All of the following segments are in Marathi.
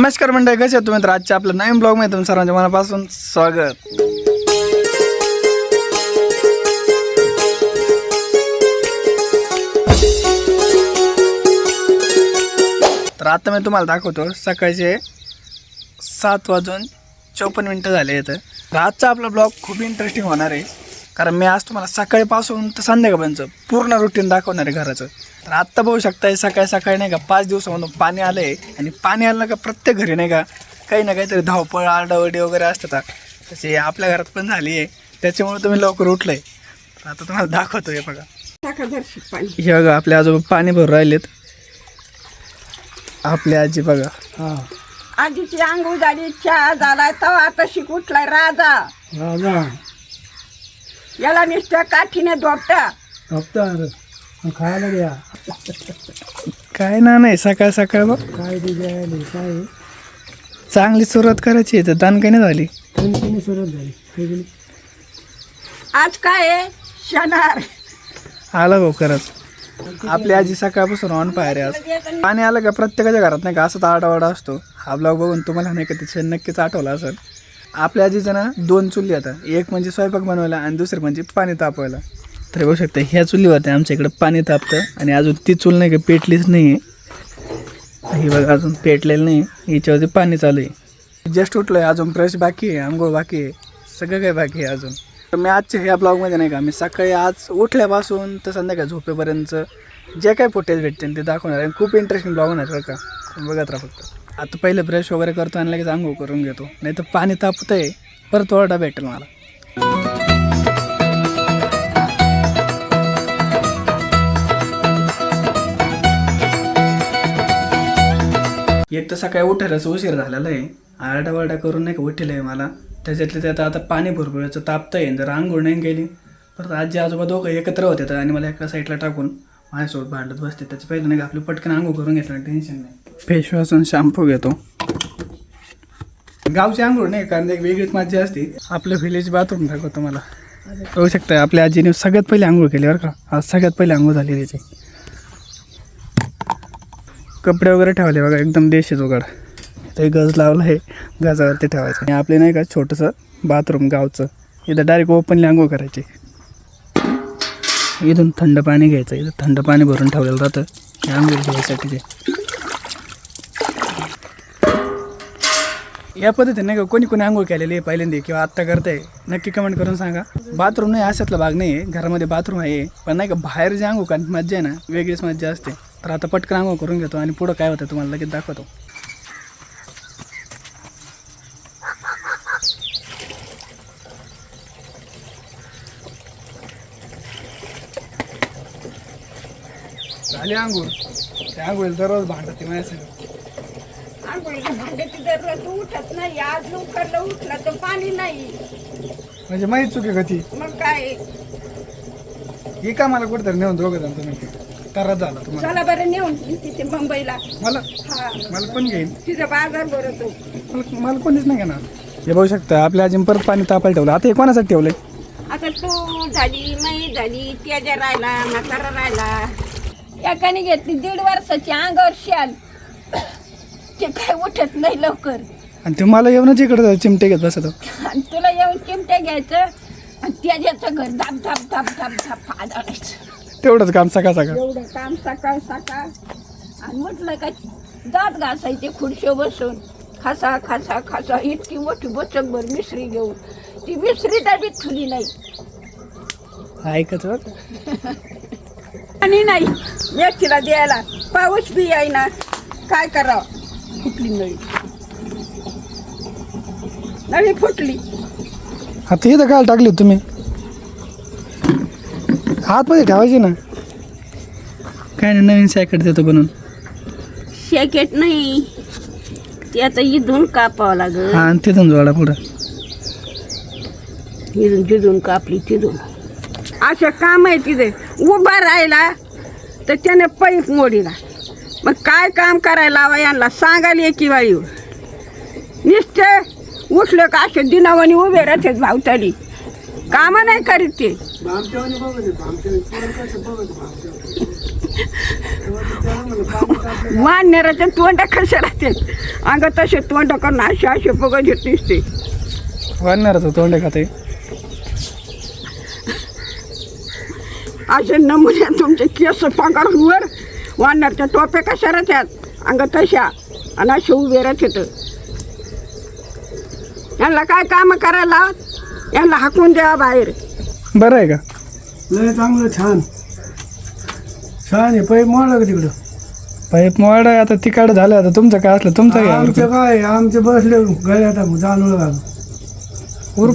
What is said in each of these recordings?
नमस्कार मंडळी, कसे आहात तुम्ही? तर आजच्या आपल्या नवीन ब्लॉग मध्ये तुमचं सर्वांच्या मनापासून स्वागत. तर आता मी तुम्हाला दाखवतो सकाळचे 7:54 झाले आहेत. तर आजचा आपला ब्लॉग खूप इंटरेस्टिंग होणार आहे, कारण मी आज तुम्हाला सकाळपासून तर संध्याकाळपर्यंत पूर्ण रुटीन दाखवणार आहे घराचं. तर आत्ता बघू शकताय सकाळी सकाळी नाही का 5 दिवसामधून पाणी आलं आहे, आणि पाणी आलं का प्रत्येक घरी नाही का काही ना काहीतरी धावपळ आरडाओरडी वगैरे असतात. तसे आपल्या घरात पण झाली आहे, त्याच्यामुळे तुम्ही लवकर उठलंय. तर आता तुम्हाला दाखवतो. हे बघा, हे बघा आपले आजोबा पाणी भरून राहिलेत. आपली आजी बघा, आजीची आंघोळ झाली, चहा झाला, तवा आता शिक उठलाय राजा. याला नुसत्या काठीने धोपटा खायला द्या. काय ना नाही सकाळ सकाळ बघ काय काय चांगली सुरुवात करायची आहे. तर दान काही नाही झाली, सुरुवात झाली. आज काय आहे? शनार आला भाऊ खरंच. आपली आजी सकाळपासून ऑन फायर आहे. आज पाणी आलं का प्रत्येकाच्या घरात नाही का असं आरडाओरडा असतो. हा ब्लॉग बघून तुम्हाला नाही का तिथे नक्कीच आठवलं असेल. आपल्या आजीचं ना 2 चुली आता, एक म्हणजे स्वयंपाक बनवायला आणि दुसरी म्हणजे पाणी तापवायला. तर बघू शकता ह्या चुलीवरती आमच्या इकडं पाणी तापतं, आणि अजून ती चूल नाही का पेटलीच नाही आहे. ही बघा अजून पेटलेलं नाही, याच्यावरती पाणी चालू आहे. जस्ट उठलो आहे, अजून ब्रश बाकी आहे, आंघोळ बाकी आहे, सगळं काही बाकी आहे अजून. तर मी आजच्या ह्या ब्लॉगमध्ये नाही का मी सकाळी आज उठल्यापासून तर संध्याकाळी झोपेपर्यंत जे काही फुटेज भेटते ते दाखवणार आहे. खूप इंटरेस्टिंग ब्लॉग होणार बरं का, बघत राहा फक्त. आता पहिले ब्रश वगैरे करतो आणि लगेच आंघोळ करून घेतो, नाही तर पाणी तापतं आहे, परत ओरडा भेटेल मला. एक तर सकाळी उठायलाच उशीर झालेला आहे, आरडाओरडा करून नाही का उठेल आहे मला. त्याच्यातले त्यात आता पाणी भरपूरचं तापतं आहे. जर आंघोळ नाही गेली परत आजी आजोबा दोघं एकत्र होते तर, आणि मला एका साईडला टाकून माझ्यासोबत भांडत बसते. त्याचं पहिलं नाही का आपली पटकन आंघोळ करून घेतलं, टेन्शन नाही. फेसवॉश आणि शॅम्पू घेतो. गावची आंघोळ नाही, कारण एक वेगळीच मजा असते. आपलं व्हिलेज बाथरूम दाखवतो मला. बघू शकता आपल्या आजीने सगळ्यात पहिले आंघोळ केली बरं का. आज सगळ्यात पहिले आंघोळ झाली त्याची. कपडे वगैरे ठेवले बघा, एकदम देशी जुगाड. ते गज लावलं आहे, गजावरती ठेवायचं. आणि आपले नाही का छोटंसं बाथरूम गावचं, इथं डायरेक्ट ओपनली आंघोळ करायची. इथून थंड पाणी घ्यायचं, इथं थंड पाणी भरून ठेवलेलं राहतं हे आंघोळ घ्यायसाठी. ते या पद्धतीने नाही का कोणी कोणी आंघोळ केलेली आहे पहिल्यांदा किंवा आत्ता करताय, नक्की कमेंट करून सांगा. बाथरूम नाही अशातला भाग नाही आहे, घरामध्ये बाथरूम आहे, पण नाही का बाहेर जे आंघोळ करण्याची मज्जा आहे ना, वेगळीच मज्जा असते. तर आता पटकन आंघोळ करून घेतो आणि पुढं काय होतं तुम्हाला लगेच दाखवतो. झाली आंघोळ. त्या आंघोळीला दररोज भांडते माझ्यासंग. आंघोळीला भांड्याची दररोज उठत नाही. आज लवकर उठला तर पाणी नाही, म्हणजे माहीत चुकी का ती. मग काय. ही का मला कुठेतरी नेऊन दोघं जण तुम्ही त्रास झाला तुम्हाला. चला बरं नेऊन तिथे मुंबईला. मला हा, पण घेईन. तिथं बाजार भरतो. मला कोणीच नाही घेणार. हे बघू शकता आपल्या आजी परत पाणी तापायला ठेवलं. आता हे कोणासाठी ठेवलंय? आता तू झाली, मै झाली, त्याच्या राहिला, म्हातारा राहिला. एकाने घेतली 1.5 वर्षाची अंगावर शाल, ते काय उठत नाही लवकर. आणि ते मला येऊनच इकडं चिमटे घेत बसतो. आणि तुला येऊन चिमट्या घ्यायचं आणि त्याच्याचं घर धाप धाप धाप धाप धाप आदळायचं. तेवढंच काम सकाळ सकाळ. एवढं काम सकाळ सकाळ. आणि म्हटलं का दात घासायचे खुर्शी बसून, खासा खासा खासा. इतकी मोठी बोचकभर मिसरी घेऊन, ती मिसरी तर ठुली नाही. ऐकत आणि नाही व्यक्तीला द्यायला, पाऊस बी येईना, काय करावं. फुटली नळी, नळी फुटली. आता इथं काय टाकली तुम्ही? हातमध्ये ठेवायची ना. काय नाही, नवीन सॅकेट देतो बनवून. शॅकेट नाही, ते आता इथून कापावं लागेल. हा, आणि तिथून जोडा पुढं. इथून तिथून कापली, तिथून असं काम आहे. तिथे उभा राहिला तर त्याने पाईप मोडीला. मग काय काम करायला लावा यांना, सांगायला एकी वाळीवर. नुसते उठलं का असे दिनावानी उभे राहतात भावताली, कामं नाही करीत ते. वानराच्या तोंड कशा राहतात अंग तसे तोंड करून असे बघत येत दिसते. वाढणारच तोंड खाते. असे नमुने तुमचे केस पांघरून वर वानरच्या टोप्या कशा राहतात अंग तशा आणि असे उभे राहतात. यांना काय काम करायला यांना हाकून द्या बाहेर. बरं आहे का? लय चांगलं छान छान आहे. पै मोडलं का तिकडं? पाईप मोड आहे आता तिकडं झालं. आता तुमचं काय असलं तुमचं आमचे घ्या. काय आमचे बसले गळ्यात जानूळ घालून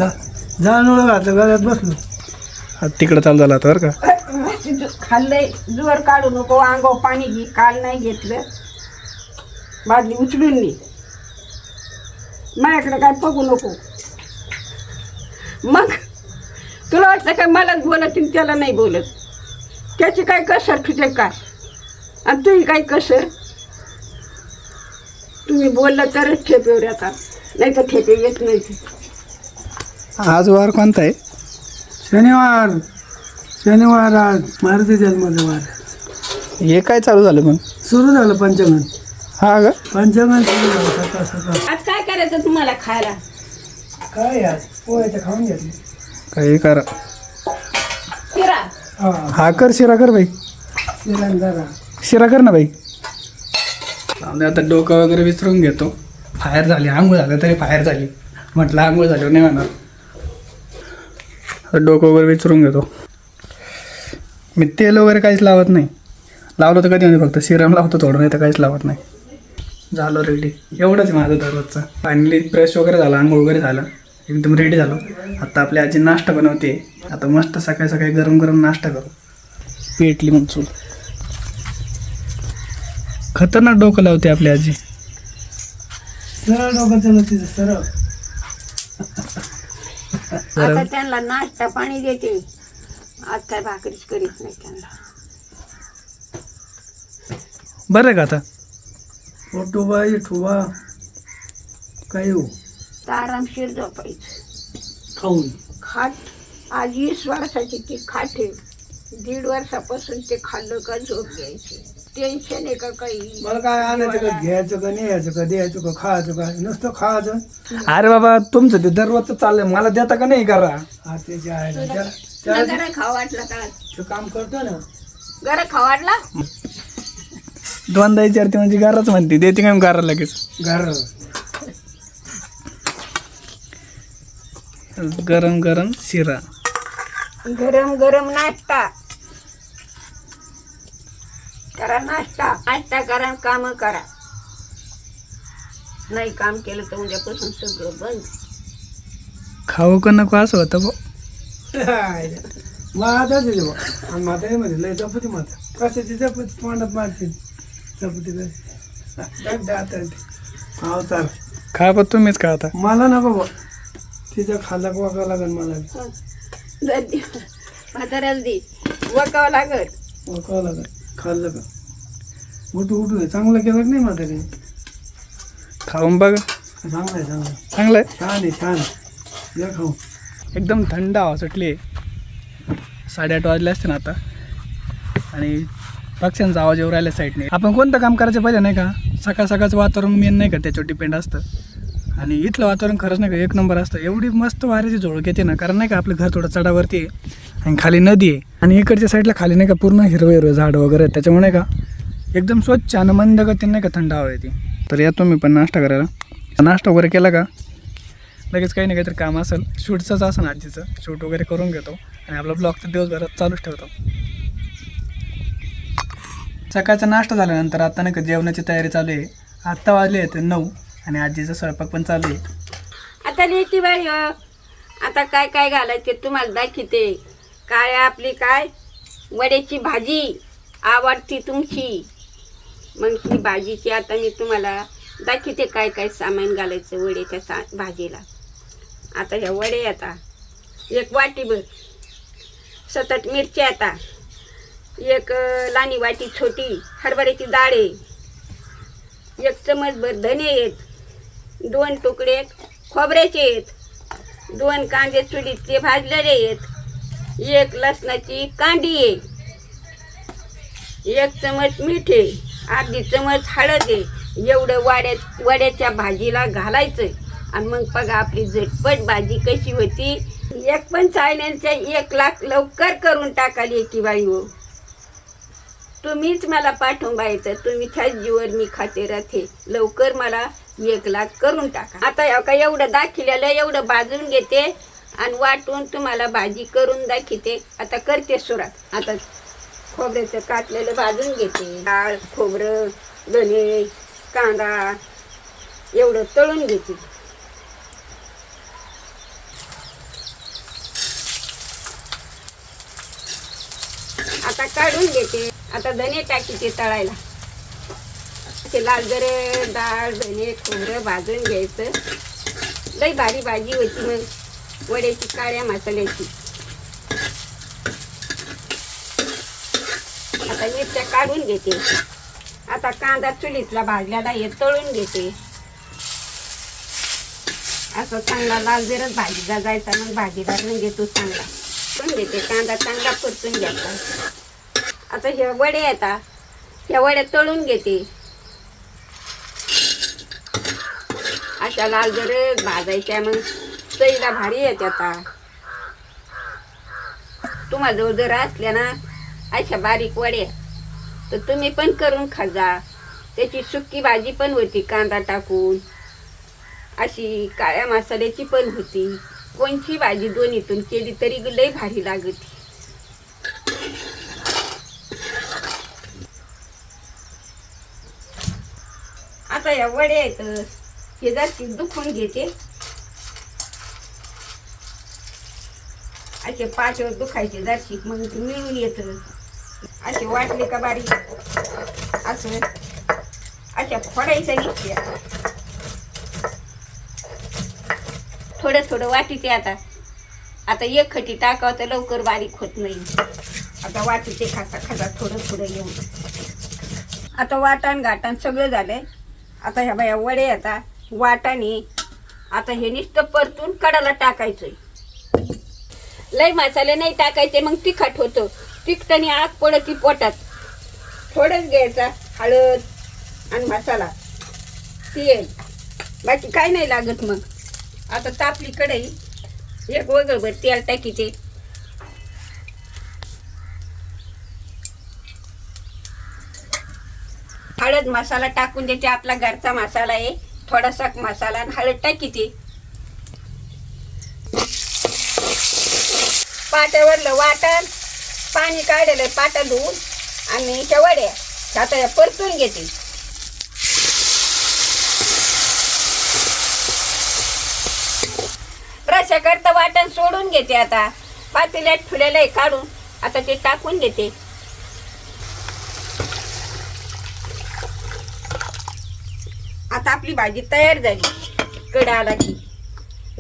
जानूळ घातलं गळ्यात बसलो. आता तिकडं चालू झालं आता बरं का. खाल्लंय जोर काढू नको अंगावर पाणी घे. काल नाही घेतलं बादली उचलून नी माझ्याकडे काय बघू नको. मग तुला वाटतं काय मलाच बोलत आणि त्याला नाही बोलत. त्याची काय कसर तुझे काय आणि तुम्ही काय कसर. तुम्ही बोललं तरच ठेपेवर येतात नाही तर ठेपे येत नाही. आज वार कोणता आहे? शनिवार शनिवार आज मारुती जन्माचा वार हे काय चालू झालं मग? सुरू झालं पंचगण. हा का? पंचगण सुरू झालं सकाळ सकाळ. आज काय करायचं तुम्हाला खायला? काय आज पोह्याचं खाऊन घेतले. काही करा. शिरा हा हा कर शिरा कर बाई. जरा शिरा कर ना बाई. आता डोकं वगैरे विसरून घेतो. फायर झाली आंघोळ झालं तरी फायर झाली. म्हटलं आंघोळ झाल्यावर नाही म्हणणार. आता डोकं वगैरे विचारून घेतो. मी तेल वगैरे काहीच लावत नाही. लावलं तर कधी म्हणजे फक्त सिरम लावतो थोडं नाही तर काहीच लावत नाही. झालं रेडी. एवढंच आहे माझं दररोजचं. फायनली फ्रेश वगैरे झालं आंघोळ वगैरे झालं एकदम रेडी झालो. आता आपली आजी नाश्ता बनवते. आता मस्त सकाळी सकाळी गरम गरम नाश्ता करू. पेटली मग चूल. खतरनाक डोकं लावते आपली आजी. सरळ डोकं चालू तिचं सरळ. आता त्यांना नाश्ता पाणी देते. आज काय भाकरीच करीत नाही त्यांना. बरं आहे का आता? ठुबा ठुबा काय हो तर आरामशीर झोपायचं. खाऊन खाट आज 20 वर्षाची ती खाट आहे. 1.5 वर्षापासून ते खाल्लं का झोप घ्यायची. टेन्शन आहे का काही? मला काय आणायचं का घ्यायचं का नाही यायचं का द्यायचं का खायचं का नुसतं खायचं. अरे बाबा तुमचं ते दररोजचं चाललंय. मला देता का नाही करा? हा त्याचे आहे ना तुला घरा खावा वाटला का? ते काम करतो ना. घरा खावा वाटला? दोनदा विचारते म्हणजे गारच म्हणते. देते काय गारा लगेच. घर गरम गरम शिरा. गरम गरम नाश्ता करा. नाश्ता करा काम करा. नाही काम केलं तर उद्यापासून सगळं बंद. खाऊ का नको असं होतं बो. माझाच आहे बा. आणि माता मध्ये लय चपाती माता कशाची चपाती तोंडात मारते. चपाती कशी खाव तर खा पण तुम्हीच खा आता. मला नको बा. तिचा खाल्ला वाकावं लागेल मला. म्हाताऱ्याला दे वकावं लागत. वाकावं लागेल खाल्लं का. उठू उठू चांगलं केलं की नाही म्हातारी. खाऊन बघा. चांगलं आहे चांगलं चांगलं आहे. छान आहे छान. या खाऊ. एकदम थंड हवा सुटली. 8:30 वाजले असते ना आता. आणि पक्ष्यांचा आवाज येऊ राहिला साईडने. आपण कोणतं काम करायचं पहिले नाही का सकाळ सकाळचं वातावरण मेन नाही का त्याच्यावर डिपेंड असतं. आणि इथलं वातावरण खरंच नाही का एक नंबर असतं. एवढी मस्त वाऱ्याची झोळक येते ना. कारण नाही का आपलं घर थोडं चढावरती आहे आणि खाली नदी आहे. आणि इकडच्या साईडला खाली नाही का पूर्ण हिरवं हिरवं झाडं वगैरे आहेत. त्याच्यामुळे का एकदम स्वच्छ आणि मंद गतीने नाही का थंड हवा येते. तर या तुम्ही पण नाश्ता करायला. नाश्ता वगैरे केला का लगेच काही नाही काहीतरी काम असेल शूटचंच असं ना आजीचं शूट वगैरे करून घेतो. आणि आपला ब्लॉग तर दिवसभरात चालूच ठेवतो. सकाळचा नाश्ता झाल्यानंतर आता नाही का जेवणाची तयारी चालू आहे. आत्ता वाजले आहेत 9 आणि आजीचा स्वयंपाक पण चालू आहे. आता लेकी बाई आता काय काय घालायचे तुम्हाला दाखवते. काय आपली काय वड्याची भाजी आवडती तुमची. मग ही भाजीची आता मी तुम्हाला दाखवते काय काय सामान घालायचं वड्याच्या भाजीला. आता ह्या वडे आता 1 वाटीभर 7-8 मिरच्या. आता 1 लानी वाटी छोटी हरभऱ्याची डाळ आहे. 1 चमचभर धने आहेत. 2 तुकडे खोबऱ्याचे आहेत. 2 कांदे चुडीचे भाजलेले आहेत. 1 लसणाची कांडी आहे. 1 चमच मीठ आहे, अर्धी चमच हळद आहे, एवढं वड्याच्या भाजीला घालायचं. आणि मग बघा आपली झटपट भाजी कशी होती. 1 पण चायण्यांच्या 1 लाख लवकर करून टाकाल एकी बाई हो. तुम्हीच मला पाठवून बायचं, तुम्हीच्याच जीवर मी खाते राहते. लवकर मला 1 लाख करून टाका. आता का एवढं दाखिलेलं एवढं भाजून घेते आणि वाटून तुम्हाला भाजी करून दाखवते. आता करते सुरुवात. आता खोबऱ्याचं काटलेलं भाजून घेते. डाळ, खोबरं, धने, कांदा एवढं तळून घेते. आता काढून घेते. आता धने टाकीचे तळायला. ते लाल जरे डाळ, धने, खोबरं भाजून घ्यायचं. लई भारी भाजी होती मग वड्याची, काळ्या मसाल्याची. आता मिरच्या काढून घेते. आता कांदा चुलीतला भाजल्याला हे तळून घेते. असं चांगला लाल जरच भाजीला जायचा, मग भाजीदार म्हणजे तो चांगला पण घेते. कांदा चांगला परतून घ्यायचा. आता हे वडे येतात, ह्या वड्या तळून घेते. अशा लाल जर भाजायच्या, मग चवीला भारी येते. आता तुम्हाजवळ जर असल्या ना अशा बारीक वड्या तर तुम्ही पण करून खाजा. त्याची सुकी भाजी पण होती कांदा टाकून, अशी काळ्या मसाल्याची पण होती. कोणची भाजी दोन्हीतून केली तरी लई भारी लागते. आता या वड्या आहेत हे जास्ती दुखून घेते. असे पाठवर दुखायचे जास्ती, मग ते मिळून येत. असे वाटले का बारीक असं अशा फोडायच्या निघत्या. थोडं थोडं वाटीते. आता एक खटी टाकावं तर लवकर बारीक होत नाही. आता वाटीते खाता खाता थोडं थोडं येऊन. आता वाटण गाटण सगळं झालंय. आता ह्या बाया वडे आता वाटाणे. आता हे नुसतं परतून कडाला टाकायचंय. लई मसाले नाही टाकायचे, मग तिखट होतं. तिखटाने आग पडती पोटात. थोडंच घ्यायचा हळद आणि मसाला, तेल, बाकी काय नाही लागत. मग आता तापली कढई, 1 वगळभर तेल टाकीते. हळद मसाला टाकून देते. आपला घरचा मसाला आहे. थोडासा मसाला आणि हळद टाकीते. पाट्यावरलं वाटण पाणी काढलेलं पाटा धुवून आणि ह्या वड्या आता या परतून घेते. रशाकरता वाटण सोडून घेते. आता पातेल्यात ठेवलेलं आहे काढून. आता ते टाकून घेते. आता आपली भाजी तयार झाली. कढा आला की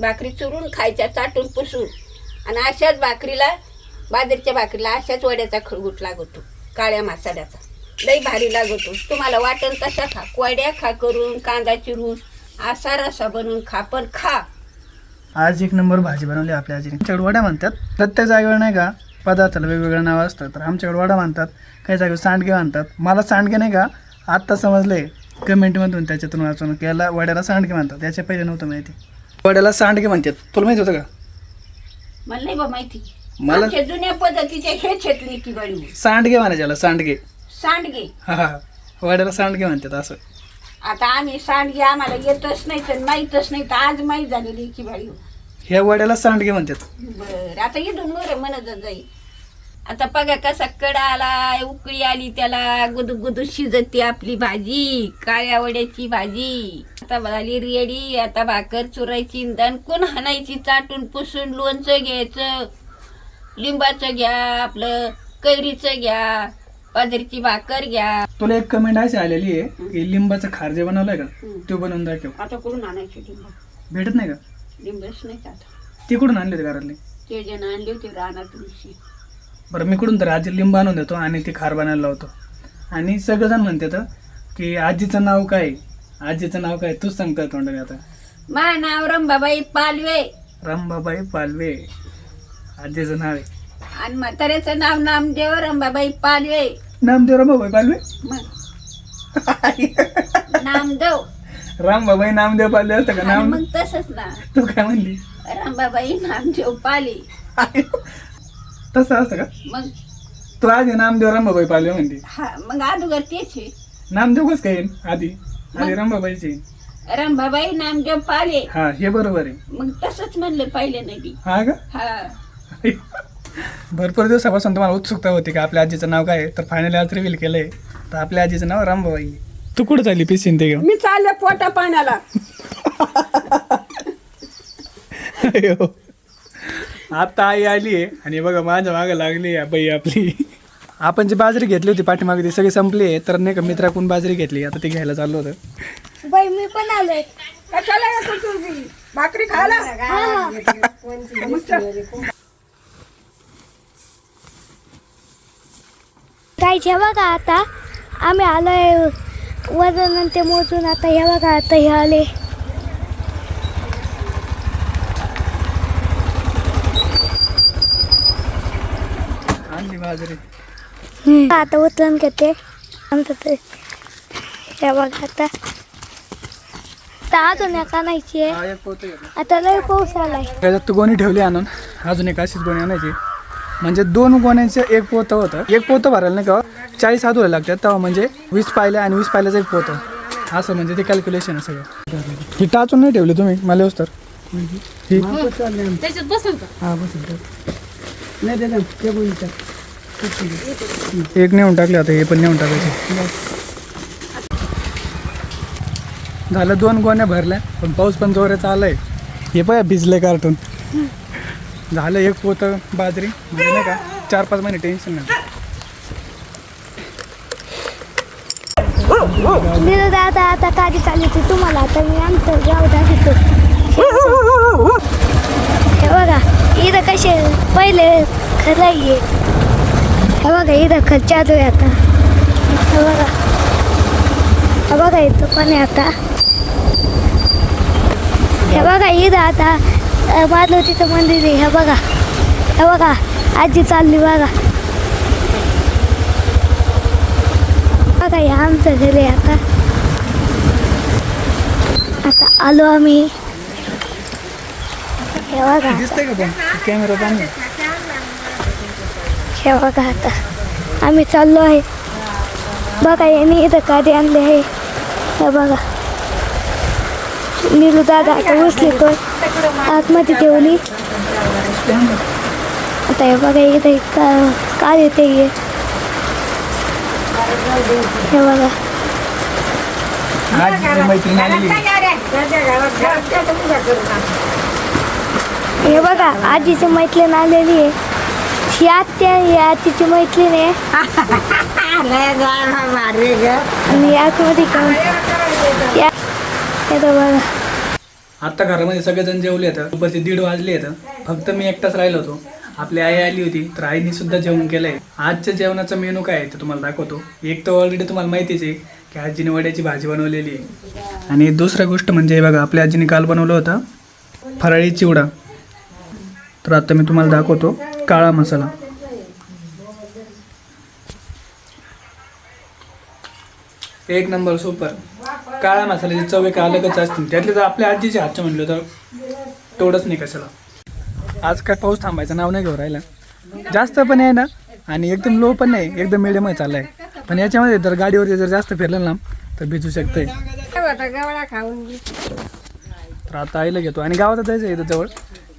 भाकरी चुरून खायच्या, चाटून पुसून. आणि अशाच भाकरीला, बाजरीच्या भाकरीला अशाच वड्याचा खळगुट लागतो, काळ्या मसाल्याचा. लई भारी लागतो. तुम्हाला वाटण तसा खा, वड्या खा करून, कांदा चिरून, असा रसा बनवून खा, पण खा. आज 1 नंबर भाजी बनवली आपल्या आजीने. आमच्याकडे वड्या म्हणतात. प्रत्येक जागेवर नाही का पदार्थाला वेगवेगळं नाव असतं. तर आमच्याकडे वडा म्हणतात, काही जागेवर सांडगे म्हणतात. मला सांडगे नाही का आत्ता समजले कमेंटमधून, त्याच्यातून वाचून की याला वड्याला सांडगे म्हणतात. याच्या पहिले नव्हतं माहिती. वड्याला सांडगे म्हणतात. तुला माहिती होतं का? मला नाही बा माहिती. मला आमच्या जुन्या पद्धतीचे हे छेतली की बाई सांडगे म्हणायचे याला, सांडगे. सांडगे. हा, वड्याला सांडगे म्हणतात असं. आता आम्ही सांडगे आम्हाला येतच नाही तर माहीतच नाही, तर आज माहीत झालेली की बाई. ह्या वड्याला सांडगे म्हणतात. बर, आता इथून मोर म्हणत जाईल. आता बघा कसा कडा आला, उकळी आली, त्याला गुदू गुदू शिजते आपली भाजी, काळ्या वड्याची भाजी. आता झाली रेडी. आता भाकर चुरायची, दणकून हाणायची, चाटून पुसून. लोणचं घ्यायचं, लिंबाचं घ्या, आपलं कैरीचं घ्या, बाजरीची भाकर घ्या. तुला एक कमेंट अशी आलेली आहे की लिंबाचं खार जे बनवलंय का ते बनवून दाखव. आता कुठून आणायची लिंब? भेटत नाही का? लिंबच नाही का आता? ती कुठून आणली होती घरातली? ते जण आणली होती रानातून. बरं, मी कुठून तर आजी लिंब आणून देतो आणि ती खार बनायला लावतो. आणि सगळेजण म्हणतात की आजीचं नाव काय, आजीचं नाव काय, तूच सांगता तोंडाने. आता माझं नाव रंभाबाई पालवे. रंभाबाई पालवे आजीचं नाव आहे. आणि म्हाताऱ्याचं नाव नामदेव रंभाबाई पालवे. नामदेव रामबाबाई पालवे नामदेव रामबाबाई नामदेव पालवे असतं का आणि नाम मग तसंच ना तू काय म्हणली रामबाबाई नामदेव पाली तसं असतं का मग तू आधी नामदेव रामबाबाई पालवे म्हणते हा मग अगोदर तेच आहे नामदेव कसं काय येईल आधी आधी रामबाबाईची रामबाबाई नामदेव पाले हा हे बरोबर आहे मग तसंच म्हणलं पहिले नाही हा का हा भरपूर दिवसापासून तुम्हाला उत्सुकता होती का आपल्या आजीचं नाव काय आहे? तर फायनली आज रिव्हील केलंय तर आपल्या आजीचं नाव रामबाबाई आहे. तू कुठं चालली पिसीन ते घेऊन मी चालले पोटा पाण्याला अयो. आता आई आली आहे आणि बघा माझ्या मागं लागली आहे बाई आपली आपण जी बाजरी घेतली होती पाठीमागे ती सगळी संपली आहे तर नाही का मित्राकडून बाजरी घेतली आता ती घ्यायला चाललो होतं बाई मी पण आलोय कशाला येतो तुम्ही भाकरी खायला काय हे बघा आता आम्ही आलोय वजन आणि ते मोजून आता हे बघा आता हे आले आणली बाजरी आता उचलून घेते आमचं ते हे बघा आता अजून एक आणायची आहे हा, एक पोतं घेतलं. आता लय पाऊस आलाय त्याच्यात तू गोणी ठेवली आणून अजून एक अशीच गोणी आणायची म्हणजे 2 गोण्यांचं एक पोतं होतं एक पोतं भरायला नाही का 40 हात व्हायला लागतात तेव्हा म्हणजे 20 पायल्या आणि 20 पायल्याचं एक पोतं असं म्हणजे ते कॅल्क्युलेशन आहे सगळं ही टाचून नाही ठेवली तुम्ही मला येऊस तर ही त्याच्यात बसल का हा बस नाही ते ते बोलतात एक नेऊन टाकले आता हे पण नेऊन टाकायचे झालं 2 गोण्या भरल्या पण पाऊस पण जोराचा आलाय हे पाय भिजले कार्टून झालं एक पोतं बाजरी म्हणजे नाही का 4-5 महिने टेन्शन नाही दिलं दादा आता काळजी चालली होती तुम्हाला आता मी आमचं गाव दाखवतो हे बघा इथं कसे पहिले खरं आहे हे बघा इथं खर्च चालू आहे आता हे बघा इथं पण आहे आता हे बघा इथं आता माधवतीचं मंदिर आहे हे बघा आजी चालली बघा बघा हे आमचं घर आहे आता आलो आम्ही हे बघा दिसतंय का पण कॅमेरा चांगला हे बघा आता आम्ही चाललो आहे बघा यांनी इथं गाडी आणली आहे हे बघा नीलू दादा आता उचली तो आतमध्ये ठेवली आता हे बघा इथं कार येते हे बघा आजीची मैत्रीण आलेली हे बघा आजीची मैत्रीण आलेली आहे ही आजीची मैत्रीण आहे आणि आतमध्ये घेऊन बघा आता घरामध्ये सगळेजण जेवले आहेत दुपारचे 1:30 वाजले आहेत फक्त मी एकटाच राहिलो होतो आपली आई आली होती तर आईने सुद्धा जेवण केलंय आजच्या जेवणाचा मेनू काय आहे ते तुम्हाला दाखवतो एक तर ऑलरेडी तुम्हाला माहितीच आहे की आजीने वड्याची भाजी बनवलेली आहे आणि दुसरी गोष्ट म्हणजे बघा आपल्या आजीने काल बनवलं होतं फराळी चिवडा तर आता मी तुम्हाला दाखवतो काळा मसाला एक नंबर सुपर काळ्या मसाल्याची चव एक अलगच असते त्यातले तर आपल्या आजीचे हातचं म्हणलं तर तेवढंच नाही कशाला आज काय पाऊस थांबायचं नाव नाही घेऊ राहिला जास्त पण आहे ना आणि एकदम लो पण नाही एकदम मिडियम चाललाय पण याच्यामध्ये जर गाडीवरती जर जास्त फिरलं ना तर भिजू शकतंय तर आता आईला घेतो आणि गावातच जायचं इथं जवळ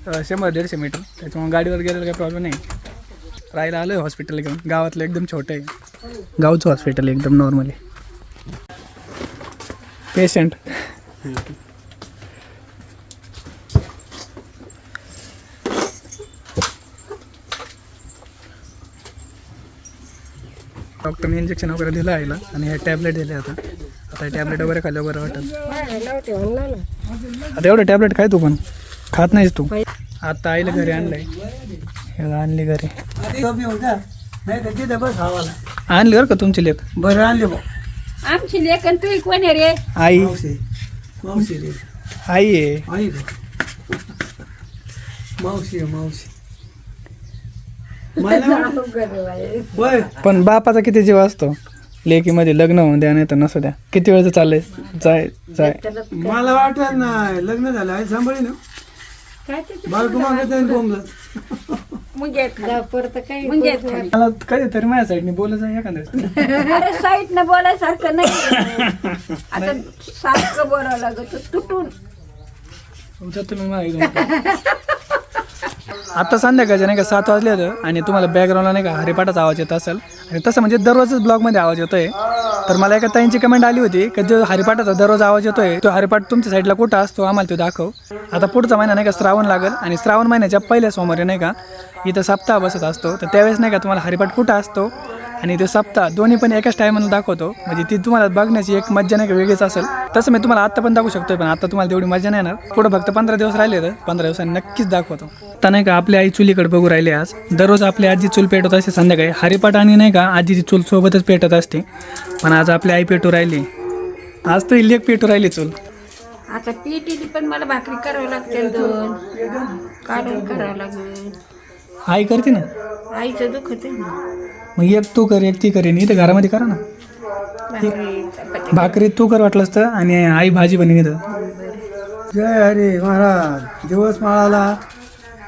100-150 मीटर त्याच्यामुळे गाडीवर गेलेला काही प्रॉब्लेम नाही राहायला आलं आहे हॉस्पिटल घेऊन गावातलं एकदम छोटं आहे गावचं हॉस्पिटल एकदम नॉर्मली पेशंट डॉक्टरने इंजेक्शन वगैरे दिलं आईला आणि हे टॅबलेट दिले आता हे टॅबलेट वगैरे खाल्लं बरं वाटत आता एवढं टॅबलेट खाय तू पण खात नाहीस तू आता आईला घरी आणलंय ह्याला आणली घरी नाही तर तिथे बस हवाला आणली बरं का तुमची लेख बरं आणले बा आमची लेखन तू कोण आहे रे आई मावशी मावशी रे आई आहे आई रे मावशी आहे मावशी मला वाटलं होय पण बापाचा किती जीव असतो लेकीमध्ये लग्न होऊन द्या नाही तर नसू द्या. किती वेळचं चाललंय जाय जाय. मला वाटत नाही लग्न झालं आई सांभाळी ना बाळकू मागत आहे बोंबलं मला कधीतरी माझ्या साईडने बोलत जाय एखाद्या. अरे साईड न बोलायसारखं नाही आता सारखं बोलावं लागत तुटून. तुम्ही माहिती आता संध्याकाळचे नाही का 7 वाजले होतं आणि तुम्हाला बॅकग्राऊंडला नाही का हरिपाठाचा आवाज येत असेल आणि तसं म्हणजे दररोजच ब्लॉगमध्ये आवाज येतोय. तर मला एका ताईंची कमेंट आली होती की जो हरिपाठाचा दररोज आवाज येतोय तो हरिपाठ तुमच्या साईडला कुठं असतो आम्हाला तो दाखव. आता पुढचा महिना नाही का श्रावण लागेल आणि श्रावण महिन्याच्या पहिल्या सोमवारी नाही का इथं सप्ताह बसत असतो. तर त्यावेळेस नाही का तुम्हाला हरिपाठ कुठं असतो आणि ते सप्ताह दोन्ही पण एकाच टायमाला दाखवतो. म्हणजे ती तुम्हाला बघण्याची एक मज्जा नाही का वेगळीच असेल. तसं मी तुम्हाला आता पण दाखवू शकतोय पण आता तुम्हाला तेवढी मजा नाही येणार. पुढं फक्त 15 दिवस राहिले तर 15 दिवसांनी नक्कीच दाखवतो. तर नाही का आपली आई चुलीकडे बघू राहिली आज. दररोज आपली आजी चूल पेटवत असते संध्याकाळी. हरिपाठ आणि नाही का आजीची चूल सोबतच पेटत असते. पण आज आपली आई पेटू राहिली. आज तर लेक पेटू राहिली चूल. आता पीटीची पण मला भाकरी करावं लागते 2 काढून करावं लागेल. आई करते ना आईचं दुखत आहे ना मग एक तू कर एक ती करेन इथं घरामध्ये करा ना. भाकरी चपाती. भाकरी तू कर वाटलंच तर आणि आई भाजी बनवी इथं. जय हरी महाराज. दिवस माळाला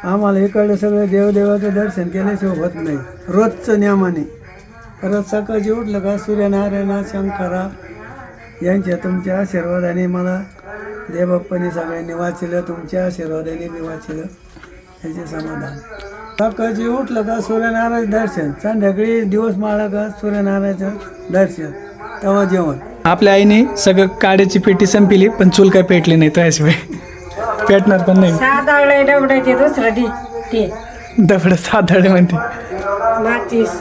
आम्हाला इकडलं सगळं देवदेवाचं दर्शन केल्याशिवाय होत नाही रोजचं नियमाने. परत सकाळची उठलं का सूर्यनारायण शंकरा यांच्या तुमच्या आशीर्वादाने मला देवबाप्पाने सगळ्यांनी वाचलं तुमच्या आशीर्वादाने मी वाचलं याचे समाधान. सकाळची उठलं का सूर्यनारायण दर्शन संध्याकाळी दिवस माळा का सूर्यनारायणाचं दर्शन तेव्हा जेवण. आपल्या आईने सगळं काड्याची पेटी संपली पण चूल काय पेटली नाही त्याशिवाय पेटणार पण नाही. साधाळे डबड्याचे दुसरं ते दफड साधाळे म्हणते. माचीस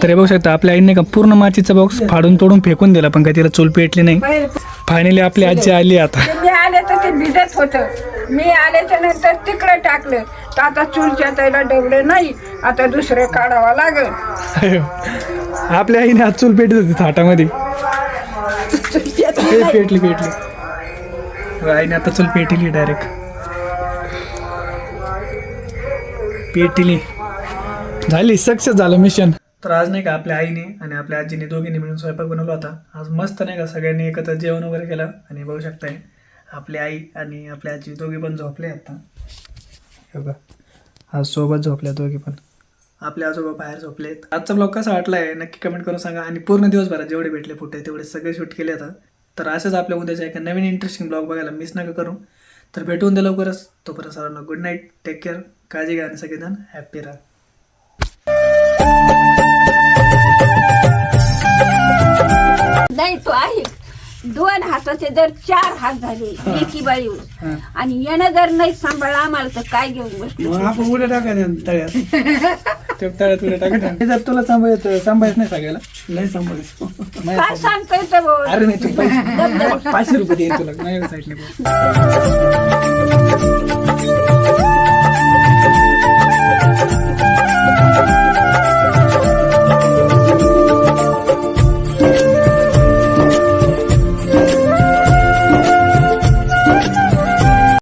तर हे बघू शकता आपल्या आईने का पूर्ण मातीचा बॉक्स फाडून तोडून फेकून दिला पण काय तिला चूल पेटली नाही. फायनली आपली आजी आली आता. मी आले तर ते भिजत होतं. मी आल्याच्या नंतर तिकडे टाकलं तर आता चूलच्या त्याला डबडे नाही आता दुसरे काढावं लागेल. अयो. आपल्या आईने आज चूल पेटत होती थाटामध्ये. पेटली आईने आता चूल पेटली डायरेक्ट पेटली झाली. सक्सेस झालं मिशन. तर आज नाही का आपल्या आईने आणि आपल्या आजीने दोघींनी मिळून स्वयंपाक बनवला होता. आज मस्त नाही का सगळ्यांनी एकत्र जेवण वगैरे केलं आणि बघू शकताय आपली आई आणि आपली आजी दोघी पण झोपले आता. हे बघा आज सोबत झोपल्या दोघी पण. आपले आजोबा बाहेर झोपलेत. आजचा ब्लॉग कसा वाटला आहे नक्की कमेंट करून सांगा. आणि पूर्ण दिवसभरात जेवढे भेटले फुटे तेवढे सगळे शूट केले आता. तर असंच आपल्या उद्याच्या एका नवीन इंटरेस्टिंग ब्लॉग बघायला मिस नका करू. तर भेटून दे लवकरच. तोपर्यंत सर्वांना गुड नाईट. Take care. काळजी घ्या आणि सगळेजण हॅप्पी राहा. नाही तो आहे 2 हाताचे जर 4 हात झाले एकी बाळीवर आणि येणं जर नाही सांभाळला आम्हाला तर काय घेऊन बसलो. मग आपण उड्या टाकायचं तळ्यात ते तळ्यात उड्या टाकत जर तुला सांभाळायचं नाही सगळ्याला लय सांभाळायचं. काय सांगतोय तर भाऊ? अरे नाही तू 500 रुपये देईन तुला माझ्या साईडने.